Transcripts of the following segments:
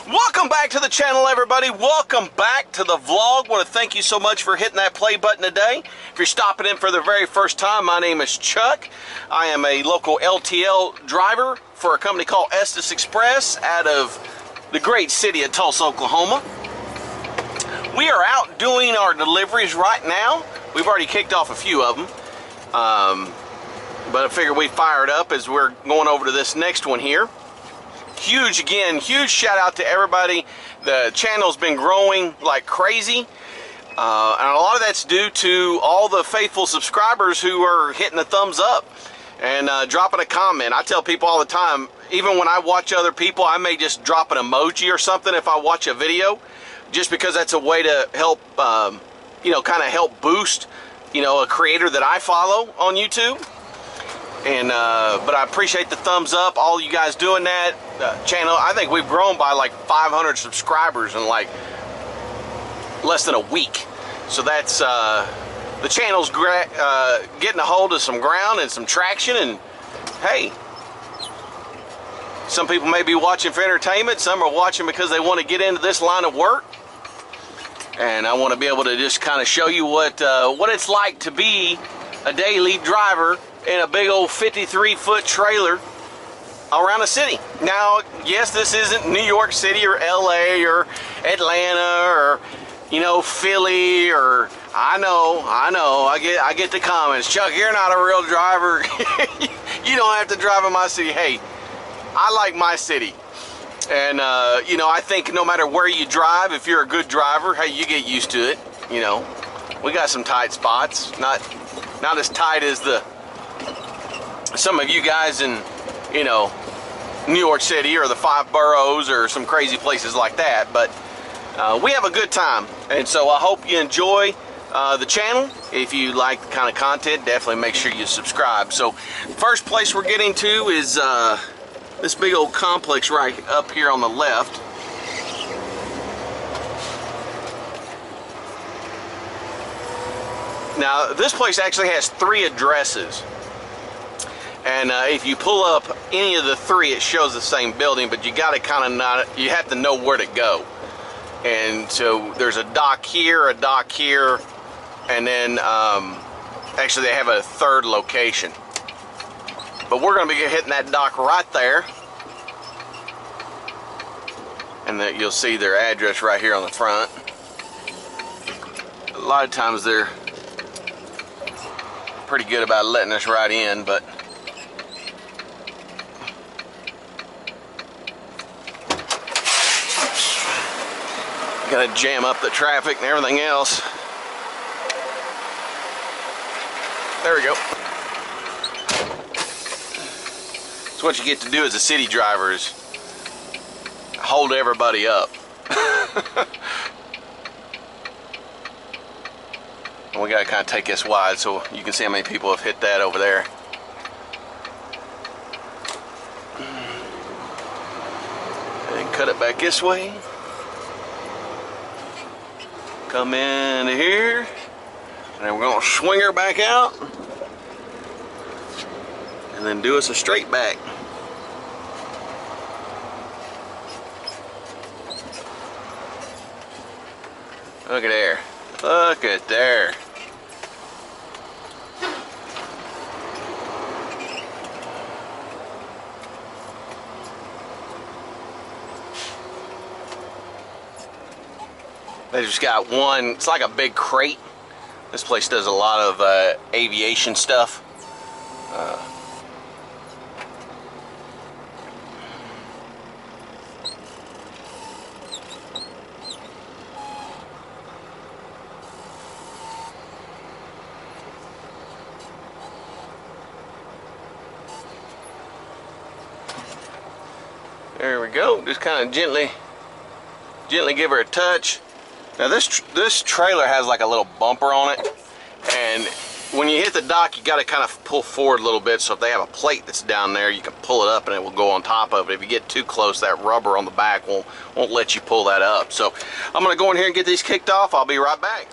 Welcome back to the channel, everybody. Welcome back to the vlog. Want to thank you so much for hitting that play button today. If you're stopping in for the very first time, my name is Chuck. I am a local LTL driver for a company called Estes Express out of the great city of Tulsa, Oklahoma. We are out doing our deliveries right now. We've already kicked off a few of them. But I figured we'd fire it up as we're going over to this next one here. Huge shout out to everybody. The channel's been growing like crazy. And a lot of that's due to all the faithful subscribers who are hitting the thumbs up and dropping a comment. I tell people all the time, even when I watch other people, I may just drop an emoji or something if I watch a video, just because that's a way to help, kind of help boost, a creator that I follow on YouTube. And but I appreciate the thumbs up, all you guys doing that. Channel, I think we've grown by like 500 subscribers in like less than a week. So that's the channel's getting a hold of some ground and some traction. And hey, some people may be watching for entertainment, some are watching because they want to get into this line of work. And I want to be able to just kind of show you what it's like to be a daily driver in a big old 53-foot trailer around a city. Now, yes, this isn't New York City or LA or Atlanta or, Philly or, I know, I get the comments. Chuck, you're not a real driver. You don't have to drive in my city. Hey, I like my city. And, I think no matter where you drive, if you're a good driver, hey, you get used to it. We got some tight spots. Not as tight as some of you guys in, New York City or the 5 boroughs or some crazy places like that. But we have a good time. And so I hope you enjoy the channel. If you like the kind of content, definitely make sure you subscribe. So first place we're getting to is this big old complex right up here on the left. Now, this place actually has 3 addresses. And if you pull up any of the 3, it shows the same building, but you got to you have to know where to go. And so there's a dock here, and then actually they have a 3rd location. But we're going to be hitting that dock right there. And that you'll see their address right here on the front. A lot of times they're pretty good about letting us right in, but gotta jam up the traffic and everything else. There we go. So what you get to do as a city driver is hold everybody up. And we gotta kind of take this wide so you can see how many people have hit that over there. And cut it back this way. Come into here. And then we're gonna swing her back out. And then do us a straight back. Look at there. Look at there. They just got one, it's like a big crate. This place does a lot of aviation stuff. There we go. Just kind of gently give her a touch. Now this trailer has like a little bumper on it, and when you hit the dock, you got to kind of pull forward a little bit. So if they have a plate that's down there, you can pull it up and it will go on top of it. If you get too close, that rubber on the back won't let you pull that up. So I'm gonna go in here and get these kicked off. I'll be right back.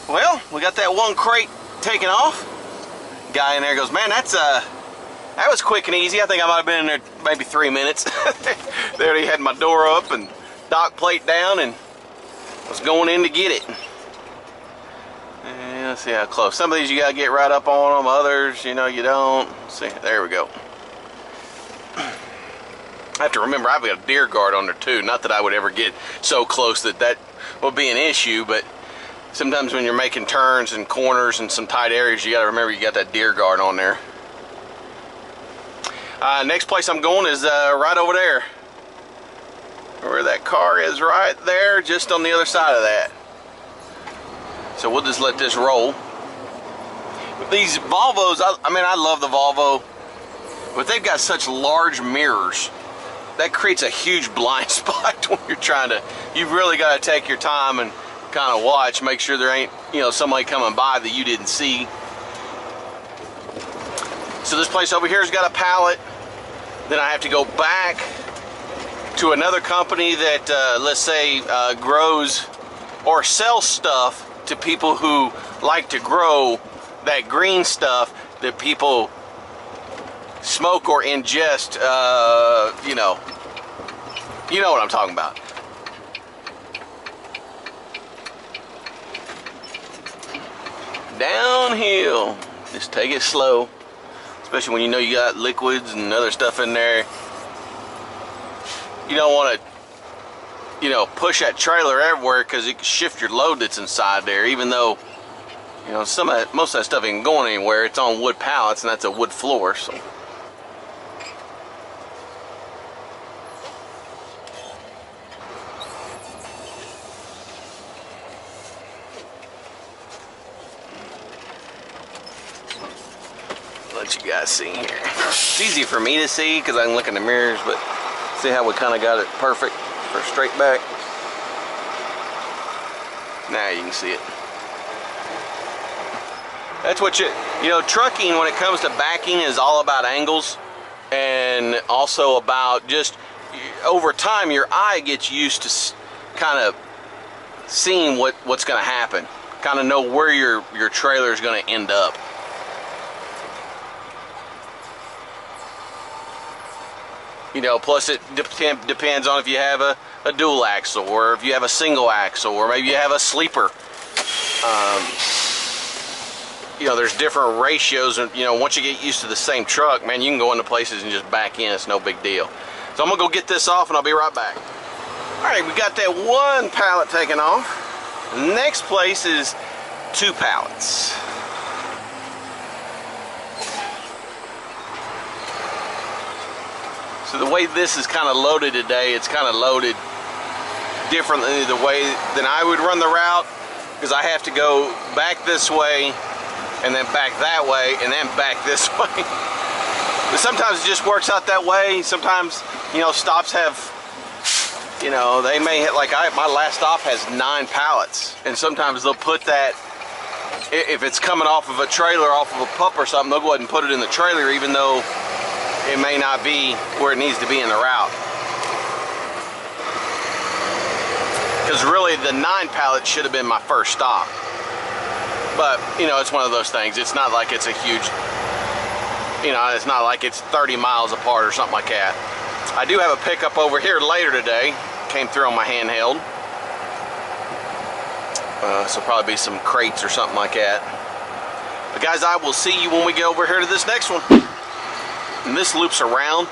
Well, we got that one crate taken off. Guy in there goes, man, that was quick and easy. I think I might have been in there maybe 3 minutes. They already had my door up and dock plate down and was going in to get it. And let's see how close. Some of these you gotta get right up on them. Others, you know, you don't. Let's see, there we go. I have to remember I've got a deer guard on there too. Not that I would ever get so close that that would be an issue, but sometimes when you're making turns and corners and some tight areas, you gotta remember you got that deer guard on there. Next place I'm going is right over there. Where that car is, right there, just on the other side of that. So we'll just let this roll. With these Volvos, I mean, I love the Volvo, but they've got such large mirrors. That creates a huge blind spot when you're trying to, you've really got to take your time and kind of watch, make sure there ain't, you know, somebody coming by that you didn't see. So this place over here has got a pallet. Then I have to go back to another company that, let's say, grows or sells stuff to people who like to grow that green stuff that people smoke or ingest, you know what I'm talking about. Downhill, just take it slow, especially when you know you got liquids and other stuff in there. You don't want to, you know, push that trailer everywhere because it can shift your load that's inside there, even though, you know, most of that stuff ain't going anywhere. It's on wood pallets and that's a wood floor, so. Let you guys see here. It's easy for me to see because I can look in the mirrors, but see how we kind of got it perfect for straight back. Now you can see it. That's what you know, trucking when it comes to backing is all about angles and also about just over time your eye gets used to kind of seeing what's going to happen, kind of know where your trailer is going to end up. You know, plus it depends on if you have a dual axle or if you have a single axle or maybe you have a sleeper. You know, there's different ratios, and you know, once you get used to the same truck, man, you can go into places and just back in. It's no big deal. So I'm gonna go get this off and I'll be right back. All right, we got that one pallet taken off. Next place is 2 pallets. So the way this is kind of loaded today, it's kind of loaded differently the way than I would run the route, because I have to go back this way and then back that way and then back this way. But sometimes it just works out that way. Sometimes, you know, stops have, you know, they may hit, like my last stop has 9 pallets, and sometimes they'll put that, if it's coming off of a trailer, off of a pup or something, they'll go ahead and put it in the trailer even though it may not be where it needs to be in the route. Because really the 9 pallet should have been my first stop. But, you know, it's one of those things. It's not like it's a huge, you know, it's not like it's 30 miles apart or something like that. I do have a pickup over here later today. Came through on my handheld. So probably be some crates or something like that. But guys, I will see you when we get over here to this next one. And this loops around.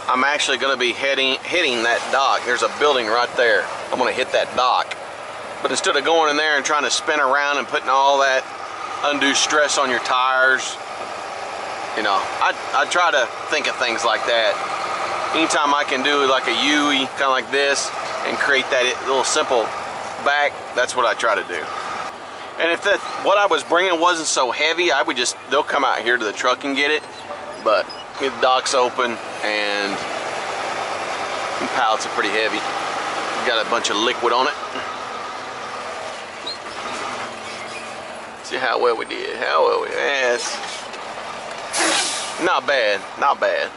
I'm actually going to be hitting that dock. There's a building right there. I'm going to hit that dock. But instead of going in there and trying to spin around and putting all that undue stress on your tires, you know, I try to think of things like that. Anytime I can do like a U-ey, kind of like this, and create that little simple back, that's what I try to do. And if what I was bringing wasn't so heavy, I would just, they'll come out here to the truck and get it. But the dock's open and the pallets are pretty heavy. Got a bunch of liquid on it. See how well we did. How well we did. Yes. Not bad. Not bad.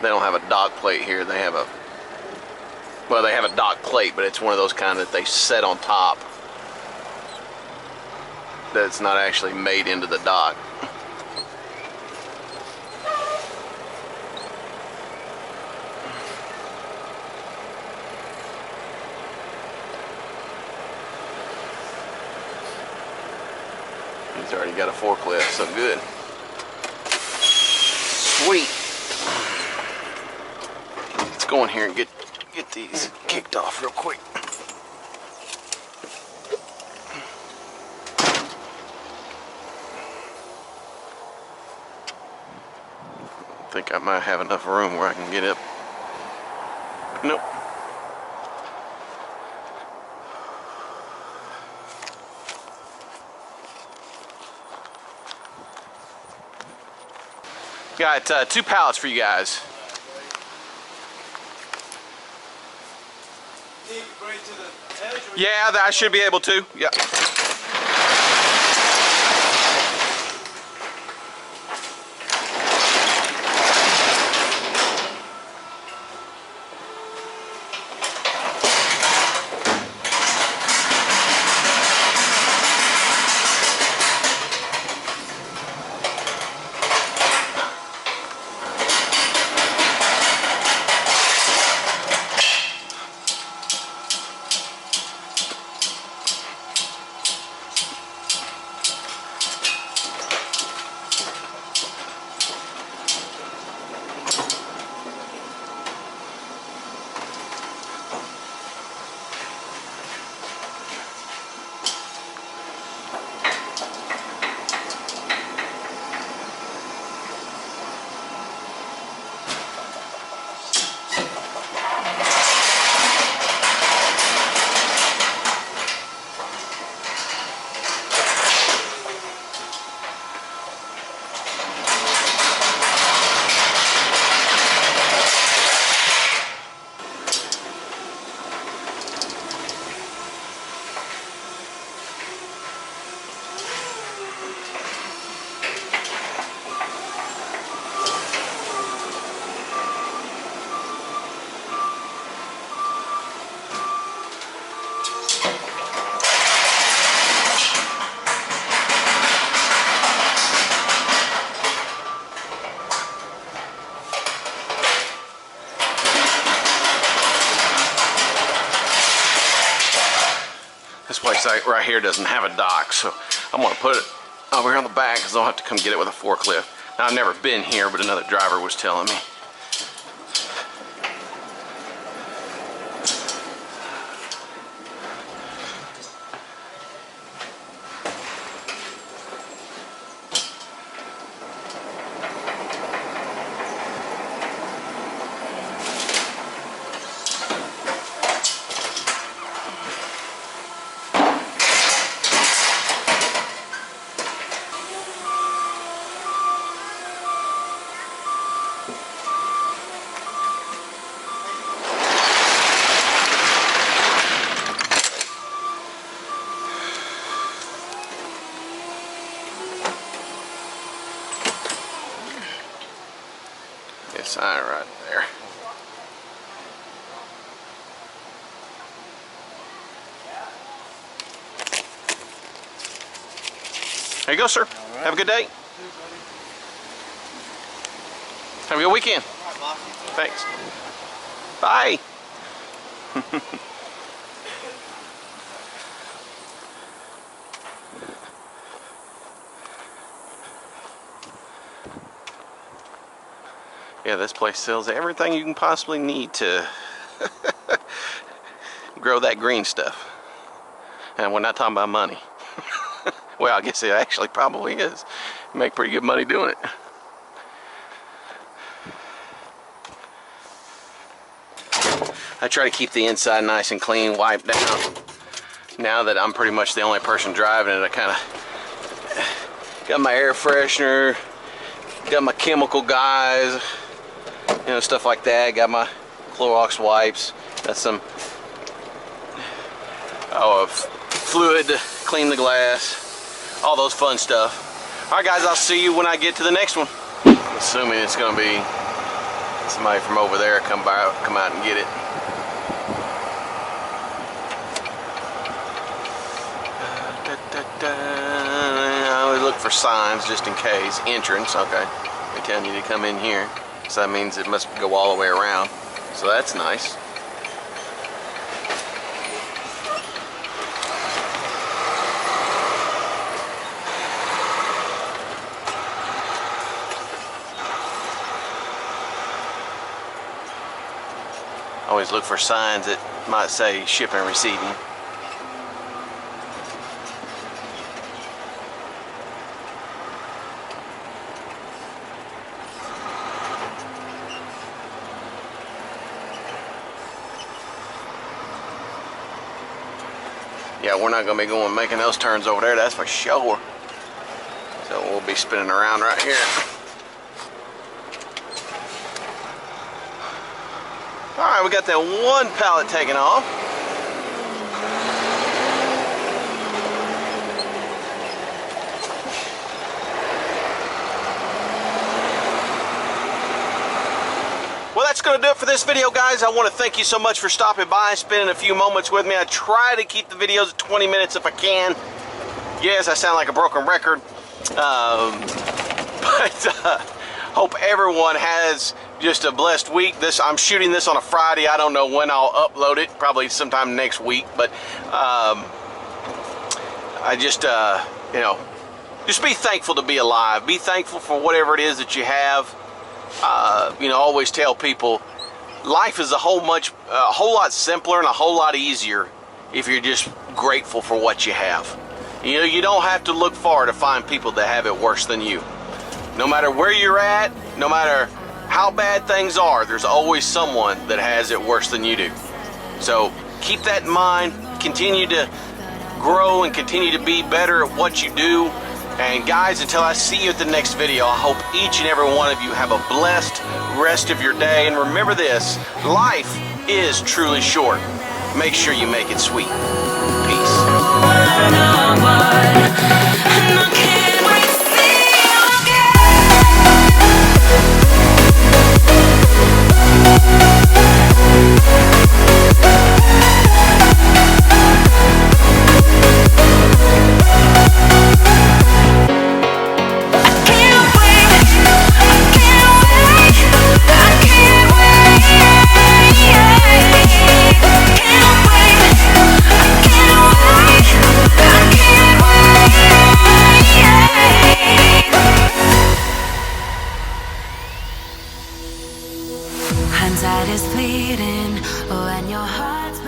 They don't have a dock plate here. They have a, well, they have a dock plate, but it's one of those kind that they set on top. That's not actually made into the dock. He's already got a forklift, so good. Sweet. Let's go in here and get these kicked off real quick. I think I might have enough room where I can get up. Nope. Got 2 pallets for you guys. Yeah, I should be able to. Yeah. This place right here doesn't have a dock, so I'm gonna put it over here on the back because I'll have to come get it with a forklift. Now, I've never been here, but another driver was telling me. Sign right there. There you go, sir. Right. Have a good day. Have a good weekend. Thanks. Bye. Yeah, this place sells everything you can possibly need to grow that green stuff. And we're not talking about money. Well, I guess it actually probably is. You make pretty good money doing it. I try to keep the inside nice and clean, wiped down. Now that I'm pretty much the only person driving it, I kind of got my air freshener, got my chemical guys, you know, stuff like that. Got my Clorox wipes. Got some fluid to clean the glass. All those fun stuff. All right, guys, I'll see you when I get to the next one. Assuming it's going to be Somebody from over there come out and get it. I always look for signs just in case. Entrance, okay. They're telling you to come in here. So that means it must go all the way around. So that's nice. Always look for signs that might say shipping and receiving. Yeah, we're not going to be making those turns over there, that's for sure. So we'll be spinning around right here. Alright, we got that one pallet taken off. Well, that's going to do it for this video, guys. I want to thank you so much for stopping by, spending a few moments with me. I try to keep the videos at 20 minutes if I can. Yes, I sound like a broken record. Hope everyone has just a blessed week. I'm shooting this on a Friday. I don't know when I'll upload it. Probably sometime next week. But I just, you know, just be thankful to be alive. Be thankful for whatever it is that you have. You know, always tell people life is a whole lot simpler and a whole lot easier if you're just grateful for what you have. You know, you don't have to look far to find people that have it worse than you. No matter where you're at, no matter how bad things are, there's always someone that has it worse than you do. So keep that in mind, continue to grow and continue to be better at what you do. And guys, until I see you at the next video, I hope each and every one of you have a blessed rest of your day. And remember this, life is truly short. Make sure you make it sweet. Hindsight is fleeting when your heart's